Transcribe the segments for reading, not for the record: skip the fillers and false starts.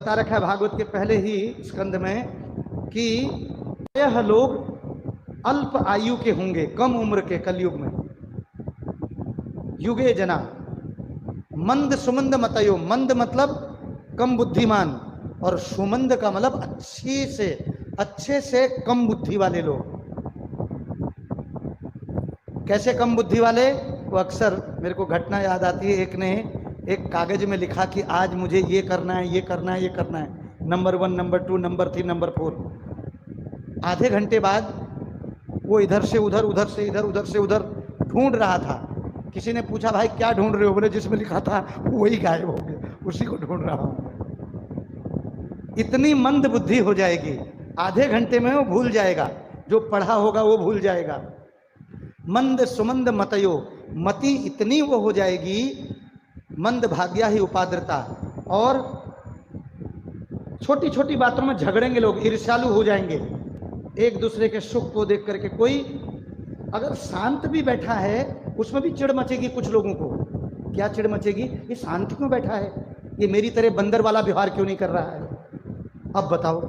बता रखा है भागवत के पहले ही स्कंद में कि यह लोग अल्प आयु के होंगे, कम उम्र के कलयुग में। युगे जना मंद सुमंद मतयो, मंद मतलब कम बुद्धिमान और सुमंद का मतलब अच्छे से कम बुद्धि वाले लोग। कैसे कम बुद्धि वाले? वो अक्सर मेरे को घटना याद आती है। एक ने एक कागज में लिखा कि आज मुझे ये करना है, ये करना है, ये करना है, नंबर 1, नंबर 2, नंबर 3, नंबर 4। आधे घंटे बाद वो इधर से उधर, उधर से इधर, उधर से उधर ढूंढ रहा था। किसी ने पूछा भाई क्या ढूंढ रहे हो? बोले जिसमें लिखा था वही गायब हो गया, उसी को ढूंढ रहा हूं। इतनी मंद बुद्धि हो जाएगी, आधे घंटे में वो भूल जाएगा, जो पढ़ा होगा वो भूल जाएगा। मंद सुमंद मतयो, मति इतनी वो हो जाएगी, मंद भाग्या ही उपाद्रता, और छोटी छोटी बातों में झगड़ेंगे लोग, ईर्ष्यालु हो जाएंगे एक दूसरे के सुख को देख करके। कोई अगर शांत भी बैठा है उसमें भी चिढ़ मचेगी कुछ लोगों को। क्या चिढ़ मचेगी? ये शांत क्यों बैठा है, ये मेरी तरह बंदर वाला व्यवहार क्यों नहीं कर रहा है? अब बताओ,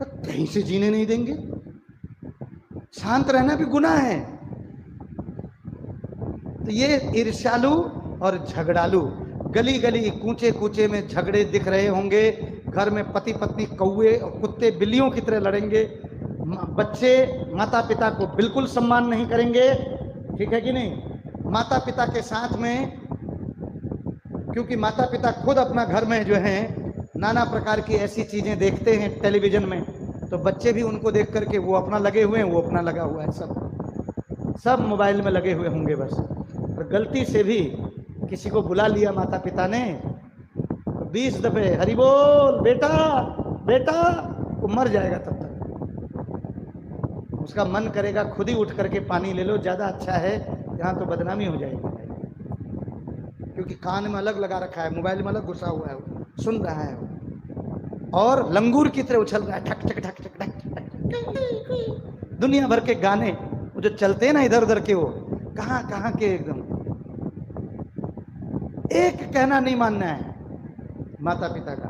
कहीं से जीने नहीं देंगे। शांत रहना भी गुनाह है। तो ये ईर्ष्यालु और झगड़ालु, गली गली कूचे कूचे में झगड़े दिख रहे होंगे। घर में पति पत्नी कौए कुत्ते बिल्लियों की तरह लड़ेंगे। बच्चे माता पिता को बिल्कुल सम्मान नहीं करेंगे, ठीक है कि नहीं? माता पिता के साथ में, क्योंकि माता पिता खुद अपना घर में जो है नाना प्रकार की ऐसी चीजें देखते हैं टेलीविजन में, तो बच्चे भी उनको देख करके वो अपना लगे हुए हैं, वो अपना लगा हुआ है, सब मोबाइल में लगे हुए होंगे बस। और गलती से भी किसी को बुला लिया माता पिता ने, 20 दफे हरि बोल बेटा बेटा, वो मर जाएगा तब तक। उसका मन करेगा खुद ही उठ करके पानी ले लो, ज्यादा अच्छा है, यहाँ तो बदनामी हो जाएगी। क्योंकि कान में अलग लगा रखा है, मोबाइल में अलग घुसा हुआ है, सुन रहा है और लंगूर की तरह उछल रहा है, ठक ठक ठक ठक ठक। दुनिया भर के गाने वो जो चलते हैं ना इधर उधर के, वो कहाँ कहाँ के एकदम। एक कहना नहीं मानना है माता पिता का।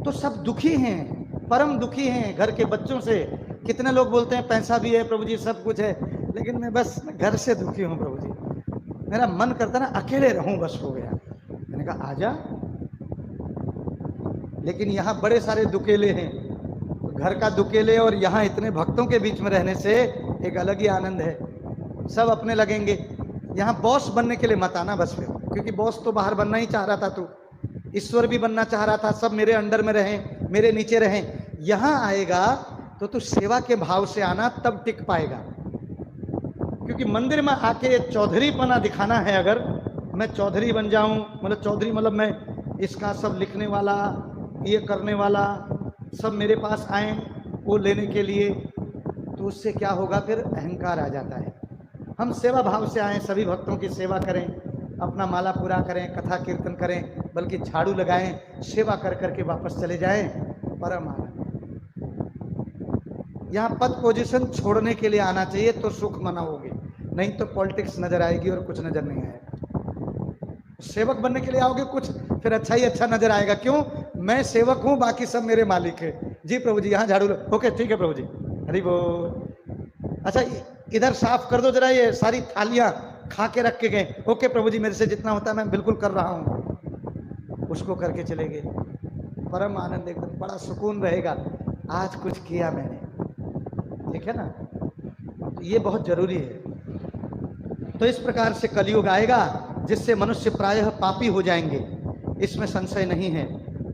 तो सब दुखी हैं, परम दुखी हैं घर के बच्चों से। कितने लोग बोलते हैं पैसा भी है प्रभु जी, सब कुछ है, लेकिन मैं बस घर से दुखी हूं प्रभु जी, मेरा मन करता ना अकेले रहूं, बस हो गया। मैंने कहा आजा, लेकिन यहाँ बड़े सारे दुकेले हैं। घर का दुकेले और यहाँ इतने भक्तों के बीच में रहने से एक अलग ही आनंद है। सब अपने लगेंगे। यहाँ बॉस बनने के लिए मत आना बस फिर, क्योंकि बॉस तो बाहर बनना ही चाह रहा था, तू ईश्वर भी बनना चाह रहा था, सब मेरे अंडर में रहें, मेरे नीचे रहें। यहाँ आएगा तो तू सेवा के भाव से आना, तब टिक पाएगा। क्योंकि मंदिर में आके चौधरी पना दिखाना है, अगर मैं चौधरी बन जाऊं, मतलब चौधरी मतलब मैं इसका सब लिखने वाला, ये करने वाला, सब मेरे पास आए वो लेने के लिए, तो उससे क्या होगा? फिर अहंकार आ जाता है। हम सेवा भाव से आए, सभी भक्तों की सेवा करें, अपना माला पूरा करें, कथा कीर्तन करें, बल्कि झाड़ू लगाएं, सेवा कर करके वापस चले जाएं, परम आनंद। यहाँ पद पोजीशन छोड़ने के लिए आना चाहिए तो सुख मनाओगे, नहीं तो पॉलिटिक्स नजर आएगी और कुछ नजर नहीं आएगा। सेवक बनने के लिए आओगे कुछ, फिर अच्छा ही अच्छा नजर आएगा। क्यों? मैं सेवक हूं, बाकी सब मेरे मालिक है। जी प्रभु जी यहाँ झाड़ू, ओके ठीक है प्रभु जी, हरि बोल। अच्छा इधर साफ कर दो जरा, ये सारी थालियां खा के रख के गए, ओके प्रभु जी मेरे से जितना होता है मैं बिल्कुल कर रहा हूं। उसको करके चले गए, परम आनंद, एकदम बड़ा सुकून रहेगा, आज कुछ किया मैंने, ठीक है ना? तो ये बहुत जरूरी है। तो इस प्रकार से कलयुग आएगा जिससे मनुष्य प्रायः पापी हो जाएंगे, इसमें संशय नहीं है।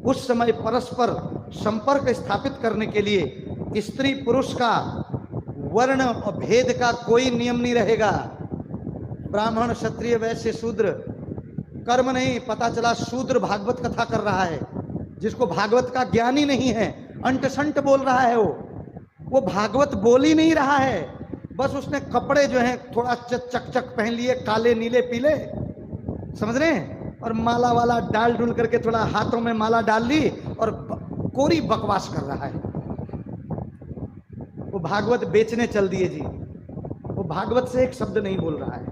उस समय परस्पर संपर्क स्थापित करने के लिए स्त्री पुरुष का, वर्ण और भेद का कोई नियम नहीं रहेगा। ब्राह्मण क्षत्रिय वैश्य शूद्र कर्म नहीं। पता चला शूद्र भागवत कथा कर रहा है, जिसको भागवत का ज्ञान ही नहीं है, अंट संट बोल रहा है, वो भागवत बोल ही नहीं रहा है, बस उसने कपड़े जो हैं थोड़ा चक चक पहन लिए, काले नीले पीले, समझ रहे हैं, और माला वाला डाल डुल करके थोड़ा हाथों में माला डाल ली और कोरी बकवास कर रहा है। वो भागवत बेचने चल दिए जी, वो भागवत से एक शब्द नहीं बोल रहा है।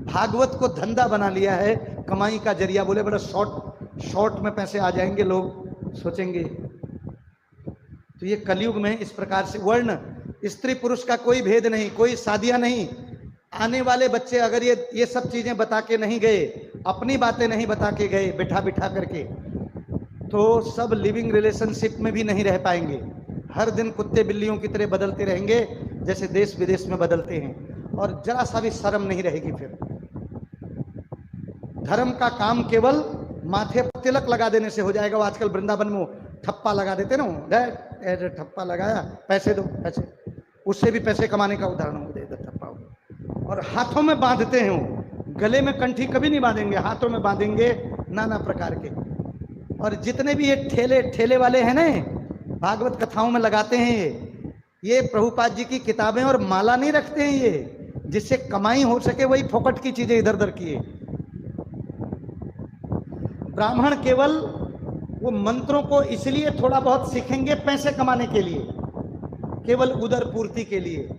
भागवत को धंधा बना लिया है, कमाई का जरिया, बोले बड़ा शॉर्ट में पैसे आ जाएंगे, लोग सोचेंगे। तो ये कलयुग में इस प्रकार से वर्ण स्त्री पुरुष का कोई भेद नहीं, कोई शादियां नहीं। आने वाले बच्चे अगर ये सब चीजें बता के नहीं गए, अपनी बातें नहीं बता के गए बिठा बिठा करके, तो सब लिविंग रिलेशनशिप में भी नहीं रह पाएंगे। हर दिन कुत्ते बिल्लियों की तरह बदलते रहेंगे जैसे देश विदेश में बदलते हैं, और जरा सा भी शर्म नहीं रहेगी। फिर धर्म का काम केवल माथे पर तिलक लगा देने से हो जाएगा। वो आजकल वृंदावन में ठप्पा लगा देते ना, ठप्पा लगाया, पैसे दो, पैसे, उससे भी पैसे कमाने का उदाहरण हो दे ठप्पा। और हाथों में बांधते हैं, वो गले में कंठी कभी नहीं बांधेंगे, हाथों में बांधेंगे नाना प्रकार के। और जितने भी ये ठेले वाले हैं ना, भागवत कथाओं में लगाते हैं ये प्रभुपाद जी की किताबें और माला नहीं रखते हैं, ये जिससे कमाई हो सके वही फोकट की चीजें इधर उधर किए। ब्राह्मण केवल वो मंत्रों को इसलिए थोड़ा बहुत सीखेंगे पैसे कमाने के लिए, केवल उदर पूर्ति के लिए,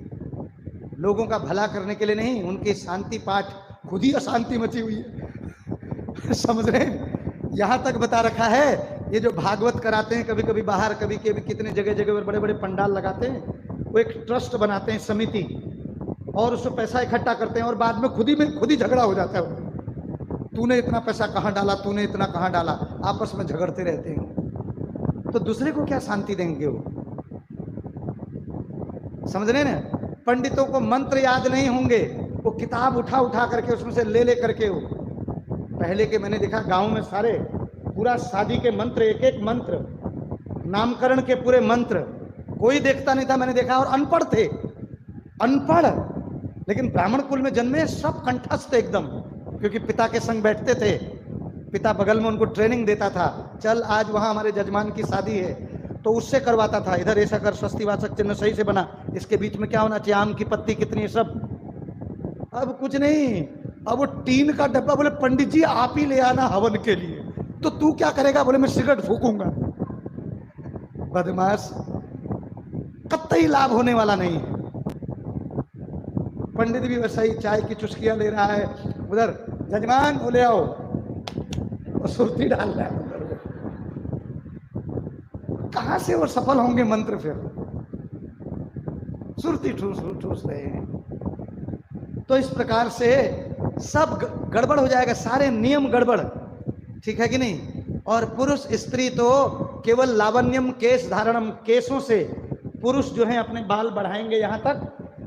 लोगों का भला करने के लिए नहीं। उनके शांति पाठ, खुद ही अशांति मची हुई है समझ रहे हैं? यहां तक बता रखा है, ये जो भागवत कराते हैं कभी कभी बाहर, कभी कभी कितने जगह जगह पर बड़े बड़े पंडाल लगाते हैं, वो एक ट्रस्ट बनाते हैं, समिति, और उसमें पैसा इकट्ठा करते हैं, और बाद में खुद ही झगड़ा हो जाता है। तूने इतना पैसा कहाँ डाला, तूने इतना कहाँ डाला, आपस में झगड़ते रहते हैं। तो दूसरे को क्या शांति देंगे वो? समझ रहे ना? पंडितों को मंत्र याद नहीं होंगे, वो किताब उठा करके उसमें से ले करके वो पहले के मैंने देखा गांव में सारे पूरा शादी के मंत्र, एक एक मंत्र, नामकरण के पूरे मंत्र कोई देखता नहीं था, मैंने देखा। और अनपढ़ थे, अनपढ़, लेकिन ब्राह्मण कुल में जन्मे, सब कंठस्थ एकदम, क्योंकि पिता के संग बैठते थे, पिता बगल में उनको ट्रेनिंग देता था। चल आज वहां हमारे जजमान की शादी है, तो उससे करवाता था, इधर ऐसा कर, स्वस्तिवाचक चिन्ह सही से बना, इसके बीच में क्या होना चाहिए, आम की पत्ती कितनी है, सब। अब कुछ नहीं, अब वो टीन का डब्बा, बोले पंडित जी आप ही ले आना हवन के लिए। तो तू क्या करेगा? बोले मैं सिगरेट फूकूंगा। बदमाश, कतई लाभ होने वाला नहीं है। पंडित भी वैसा ही चाय की चुस्कियां ले रहा है, उधर जजमान बोले आओ, और सुरती डाल रहा है। कहां से वो सफल होंगे मंत्र? फिर सुरती ठूस रहे हैं। तो इस प्रकार से सब गड़बड़ हो जाएगा, सारे नियम गड़बड़, ठीक है कि नहीं? और पुरुष स्त्री तो केवल लावण्यम केश धारणम, केशों से पुरुष जो है अपने बाल बढ़ाएंगे यहां तक,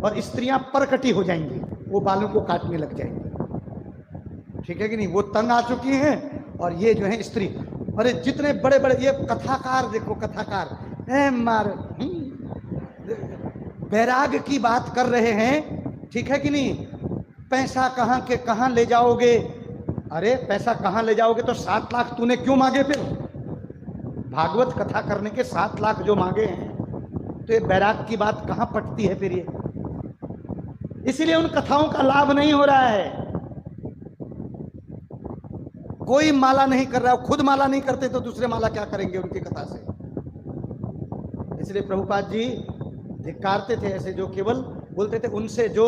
और स्त्रियां परकटी हो जाएंगी, वो बालों को काटने लग जाएंगी, ठीक है कि नहीं? वो तंग आ चुकी हैं, और ये जो है स्त्री, अरे जितने बड़े बड़े ये कथाकार देखो, कथाकार मार बैराग की बात कर रहे हैं, ठीक है कि नहीं? पैसा कहाँ के कहाँ ले जाओगे? अरे पैसा कहाँ ले जाओगे? तो 7 लाख तूने क्यों मांगे? फिर भागवत कथा करने के 7 लाख जो मांगे हैं, तो ये बैराग की बात कहाँ पटती है फिर? ये इसीलिए उन कथाओं का लाभ नहीं हो रहा है। कोई माला नहीं कर रहा, खुद माला नहीं करते तो दूसरे माला क्या करेंगे उनकी कथा से? इसलिए प्रभुपाद जी धिक्कारते थे ऐसे, जो केवल बोलते थे उनसे जो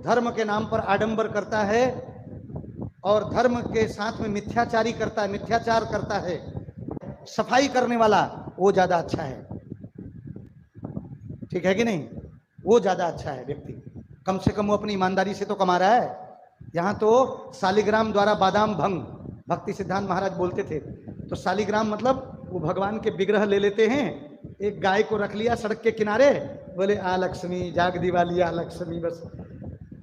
धर्म के नाम पर आडंबर करता है और धर्म के साथ में मिथ्याचारी करता है, मिथ्याचार करता है, सफाई करने वाला, वो ज्यादा अच्छा है, ठीक है कि नहीं? वो ज्यादा अच्छा है व्यक्ति, कम से कम वो अपनी ईमानदारी से तो कमा रहा है। यहाँ तो शालिग्राम द्वारा बादाम भंग, भक्ति सिद्धांत महाराज बोलते थे। तो शालिग्राम मतलब वो भगवान के विग्रह ले लेते हैं, एक गाय को रख लिया सड़क के किनारे, बोले आ लक्ष्मी, जाग दिवाली आ लक्ष्मी, बस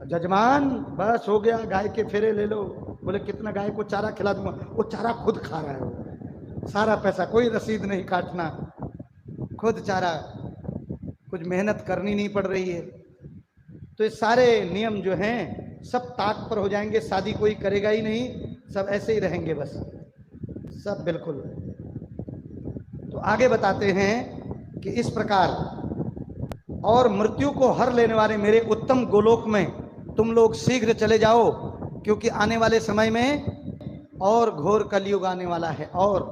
जजमान बस हो गया, गाय के फेरे ले लो। बोले कितना गाय को चारा खिला दूंगा? वो चारा खुद खा रहा है, सारा पैसा, कोई रसीद नहीं काटना, खुद चारा, कुछ मेहनत करनी नहीं पड़ रही है। तो ये सारे नियम जो हैं सब ताक पर हो जाएंगे, शादी कोई करेगा ही नहीं, सब ऐसे ही रहेंगे बस, सब बिल्कुल। तो आगे बताते हैं कि इस प्रकार, और मृत्यु को हर लेने वाले मेरे उत्तम गोलोक में तुम लोग शीघ्र चले जाओ, क्योंकि आने वाले समय में और घोर कलयुग आने वाला है। और